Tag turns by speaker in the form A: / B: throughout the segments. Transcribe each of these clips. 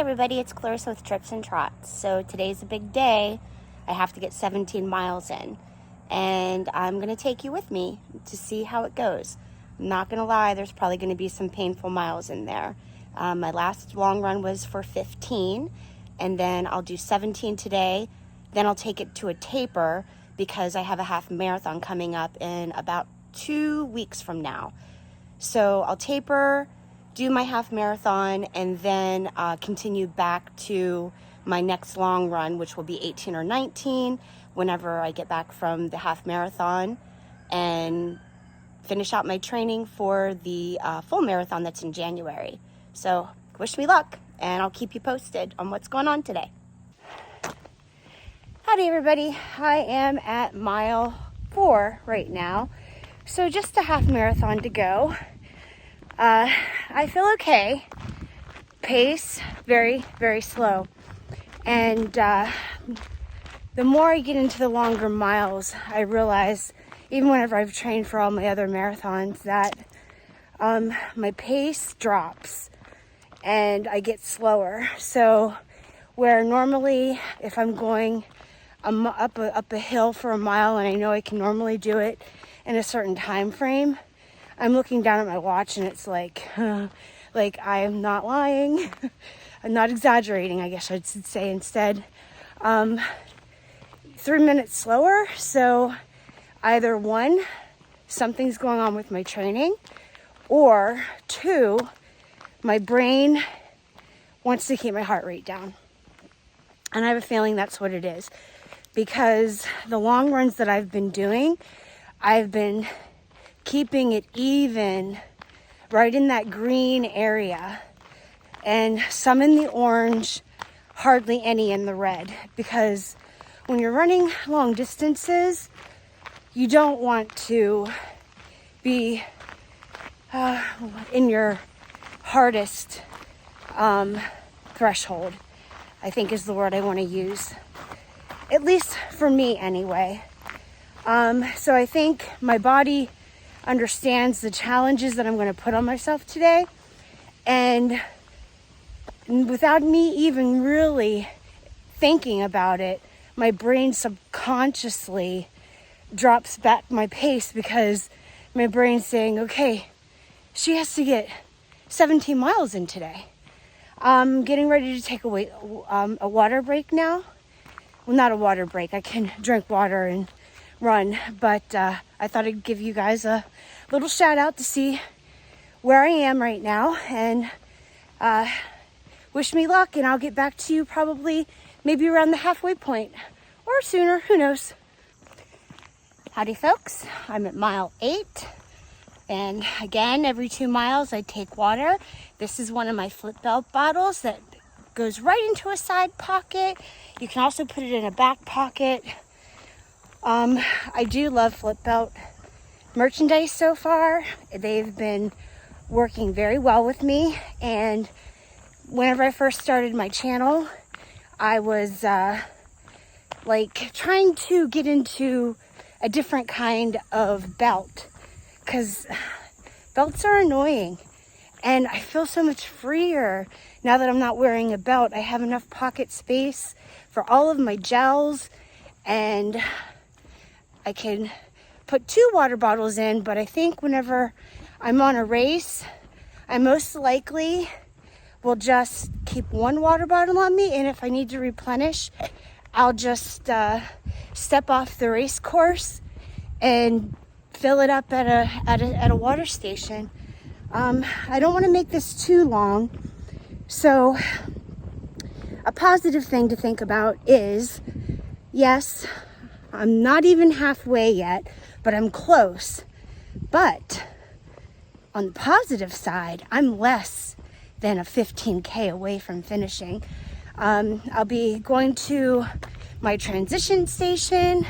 A: everybody, it's Clarissa with Trips and Trots. So today's a big day. I have to get 17 miles in, and I'm going to take you with me to see how it goes. I'm not going to lie, there's probably going to be some painful miles in there. My last long run was for 15, and then I'll do 17 today. Then I'll take it to a taper because I have a half marathon coming up in about 2 weeks from now. So I'll taper, do my half marathon, and then continue back to my next long run, which will be 18 or 19 whenever I get back from the half marathon, and finish out my training for the full marathon that's in January. So wish me luck, and I'll keep you posted on what's going on today. Howdy everybody, I am at mile 4 right now, so just a half marathon to go. I feel okay. Pace, very, very slow. And the more I get into the longer miles, I realize, even whenever I've trained for all my other marathons, that my pace drops and I get slower. So where normally if I'm going up a hill for a mile and I know I can normally do it in a certain time frame, I'm looking down at my watch and it's like I am not lying. I'm not exaggerating, I guess I should say instead. 3 minutes slower. So either 1, something's going on with my training, or 2, my brain wants to keep my heart rate down. And I have a feeling that's what it is, because the long runs that I've been doing, I've been keeping it even right in that green area, and some in the orange, hardly any in the red, because when you're running long distances, you don't want to be in your hardest threshold, I think is the word I want to use, at least for me anyway. So I think my body understands the challenges that I'm going to put on myself today, and without me even really thinking about it, my brain subconsciously drops back my pace, because my brain's saying, okay, she has to get 17 miles in today. I'm getting ready to take a water break now. Well, not a water break. I can drink water and run, but I thought I'd give you guys a little shout out to see where I am right now, and wish me luck, and I'll get back to you probably maybe around the halfway point or sooner, who knows. Howdy folks, I'm at mile 8, and again, every 2 miles I take water. This is one of my flip belt bottles that goes right into a side pocket. You can also put it in a back pocket. I do love flip belt merchandise so far. They've been working very well with me, and whenever I first started my channel, I was trying to get into a different kind of belt, because belts are annoying, and I feel so much freer now that I'm not wearing a belt. I have enough pocket space for all of my gels, and I can put 2 water bottles in, but I think whenever I'm on a race, I most likely will just keep 1 water bottle on me, and if I need to replenish, I'll just step off the race course and fill it up at a water station. I don't want to make this too long, so a positive thing to think about is, yes, I'm not even halfway yet, but I'm close. But on the positive side, I'm less than a 15K away from finishing. I'll be going to my transition station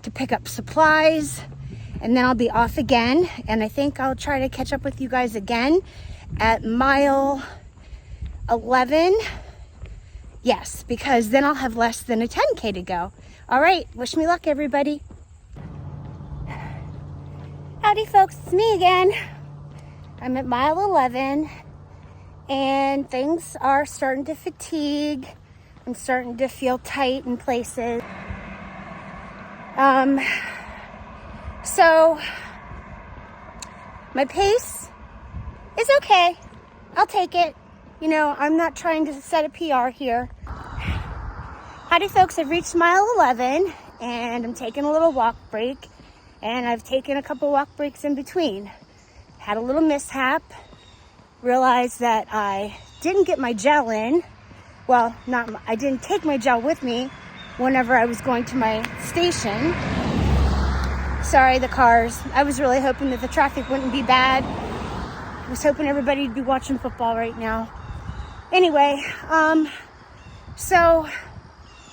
A: to pick up supplies, and then I'll be off again, and I think I'll try to catch up with you guys again at mile 11. Yes, because then I'll have less than a 10K to go. All right, wish me luck, everybody. Howdy folks, it's me again. I'm at mile 11, and things are starting to fatigue. I'm starting to feel tight in places. So my pace is okay. I'll take it. You know, I'm not trying to set a PR here. Howdy folks, I've reached mile 11 and I'm taking a little walk break, and I've taken a couple walk breaks in between. Had a little mishap, realized that I didn't get my gel in. Well, I didn't take my gel with me whenever I was going to my station. Sorry, the cars. I was really hoping that the traffic wouldn't be bad. I was hoping everybody would be watching football right now. Anyway, so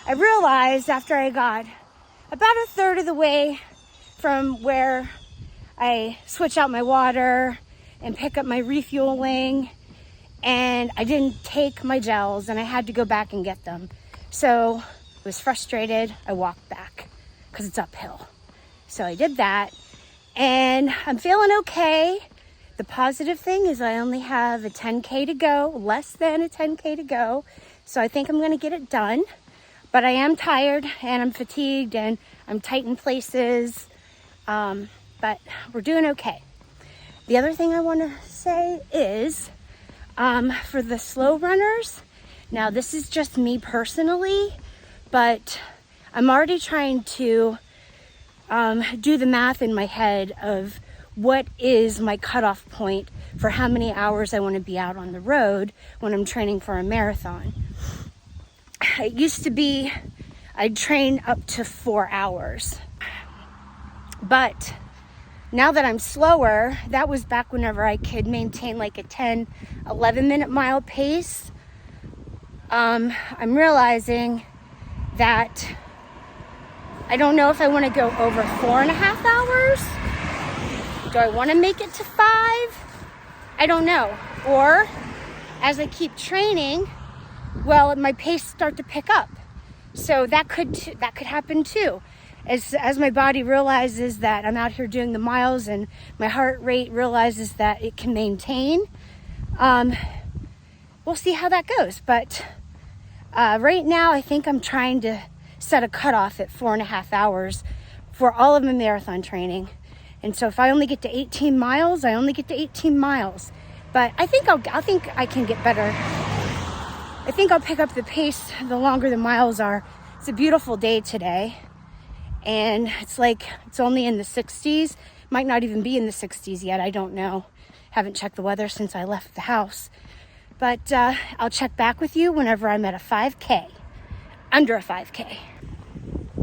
A: I realized after I got about a third of the way from where I switch out my water and pick up my refueling, and I didn't take my gels and I had to go back and get them. So I was frustrated. I walked back because it's uphill. So I did that and I'm feeling okay. The positive thing is I only have a 10K to go, less than a 10K to go. So I think I'm going to get it done. But I am tired and I'm fatigued and I'm tight in places. But we're doing okay. The other thing I want to say is for the slow runners, now this is just me personally, but I'm already trying to do the math in my head of what is my cutoff point for how many hours I want to be out on the road when I'm training for a marathon. It used to be I'd train up to 4 hours, but now that I'm slower, that was back whenever I could maintain like a 10, 11 minute mile pace. I'm realizing that I don't know if I want to go over 4.5 hours. Do I want to make it to 5? I don't know. Or as I keep training, well, my pace start to pick up. So that could happen too. As my body realizes that I'm out here doing the miles and my heart rate realizes that it can maintain, we'll see how that goes. But right now, I think I'm trying to set a cutoff at 4.5 hours for all of my marathon training. And so if I only get to 18 miles, I only get to 18 miles. But I think I can get better. I think I'll pick up the pace the longer the miles are. It's a beautiful day today. And it's only in the 60s. Might not even be in the 60s yet. I don't know. Haven't checked the weather since I left the house. But I'll check back with you whenever I'm at a 5K. Under a 5K.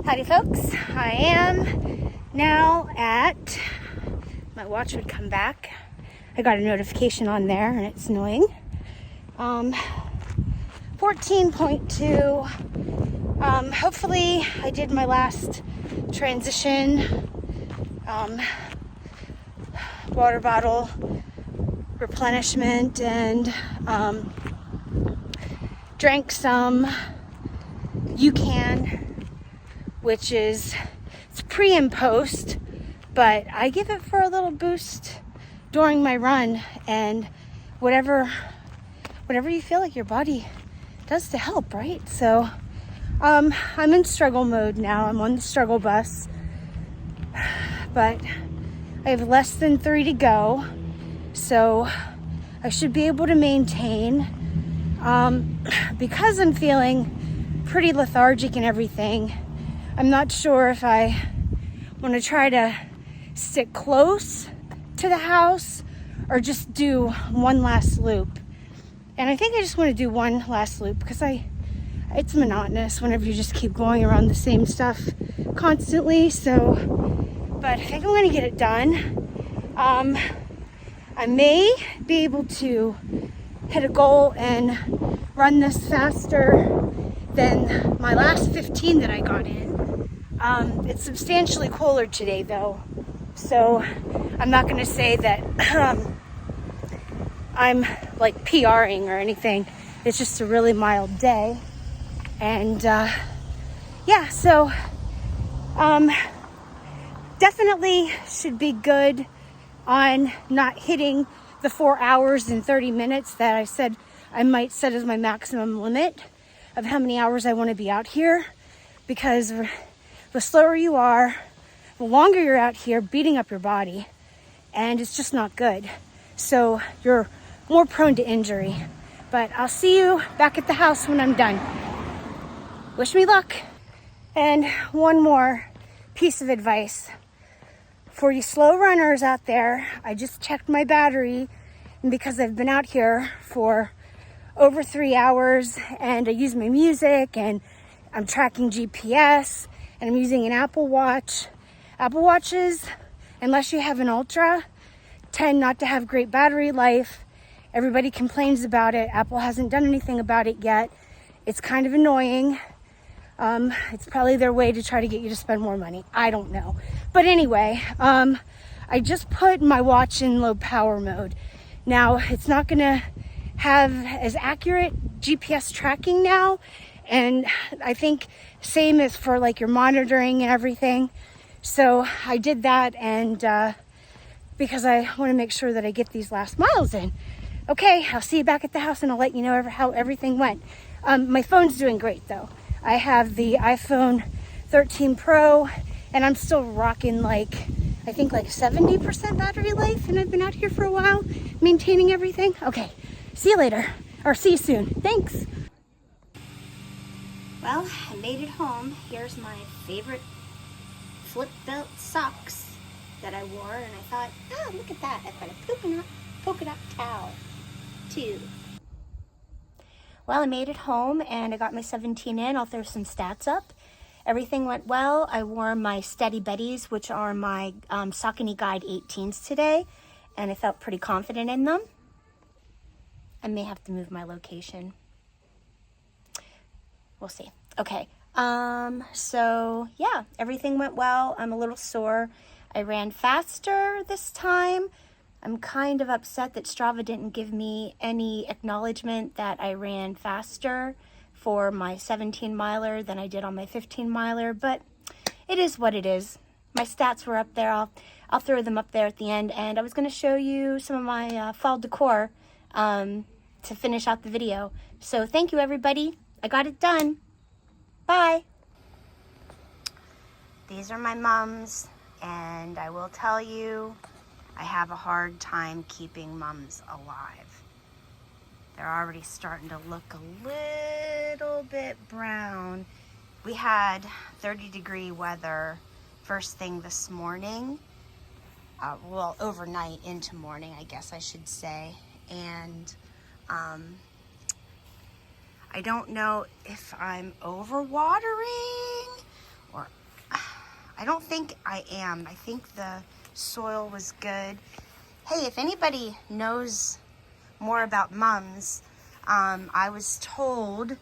A: Howdy folks. I am now at, my watch would come back. I got a notification on there and it's annoying. 14.2. Hopefully I did my last transition, water bottle replenishment, and drank some UCAN, which is, it's pre and post, but I give it for a little boost during my run, and whatever you feel like your body does to help, right? So I'm in struggle mode now. I'm on the struggle bus, but I have less than 3 to go, so I should be able to maintain. Because I'm feeling pretty lethargic and everything, I'm not sure if I want to try to sit close to the house or just do one last loop. And I think I just want to do one last loop because it's monotonous whenever you just keep going around the same stuff constantly. So, but I think I'm going to get it done. I may be able to hit a goal and run this faster than my last 15 that I got in. It's substantially cooler today though, so I'm not going to say that I'm like PRing or anything. It's just a really mild day. And yeah, so definitely should be good on not hitting the 4 hours and 30 minutes that I said I might set as my maximum limit of how many hours I want to be out here, because the slower you are, the longer you're out here beating up your body, and it's just not good. So you're more prone to injury. But I'll see you back at the house when I'm done. Wish me luck. And one more piece of advice for you slow runners out there. I just checked my battery, and because I've been out here for over 3 hours, and I use my music, and I'm tracking GPS, and I'm using an Apple Watch. Apple Watches, unless you have an Ultra, tend not to have great battery life. Everybody complains about it. Apple hasn't done anything about it yet. It's kind of annoying. It's probably their way to try to get you to spend more money. I don't know. But anyway, I just put my watch in low power mode. Now, it's not gonna have as accurate GPS tracking now. And I think same as for like your monitoring and everything. So I did that, and because I want to make sure that I get these last miles in. Okay, I'll see you back at the house, and I'll let you know how everything went. My phone's doing great though. I have the iPhone 13 Pro, and I'm still rocking like 70% battery life, and I've been out here for a while maintaining everything. Okay, see you later, or see you soon. Thanks. Well, I made it home. Here's my favorite flip belt socks that I wore, and I thought, oh, look at that. I've got a polka dot towel too. Well, I made it home and I got my 17 in. I'll throw some stats up. Everything went well. I wore my Steady Betties, which are my Saucony Guide 18s today, and I felt pretty confident in them. I may have to move my location. We'll see. Okay. So yeah, everything went well. I'm a little sore. I ran faster this time. I'm kind of upset that Strava didn't give me any acknowledgement that I ran faster for my 17 miler than I did on my 15 miler, but it is what it is. My stats were up there. I'll throw them up there at the end, and I was going to show you some of my fall decor to finish out the video. So thank you, everybody. I got it done. Bye. These are my mums, and I will tell you, I have a hard time keeping mums alive. They're already starting to look a little bit brown. We had 30-degree weather first thing this morning. Well, overnight into morning, I guess I should say. And I don't know if I'm overwatering, or I don't think I am. I think the soil was good. Hey, if anybody knows more about mums, I was told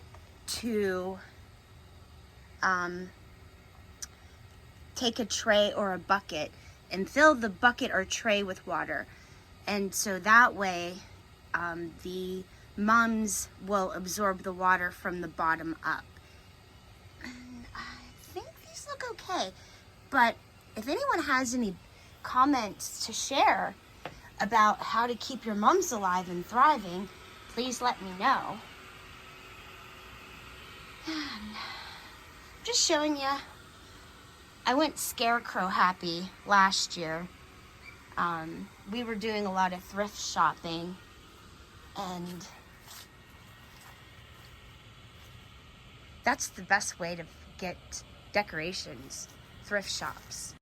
A: to take a tray or a bucket and fill the bucket or tray with water, and so that way the mums will absorb the water from the bottom up. And I think these look okay, but if anyone has any comments to share about how to keep your mums alive and thriving, please let me know. Just showing you, I went scarecrow happy last year. We were doing a lot of thrift shopping, and that's the best way to get decorations, thrift shops.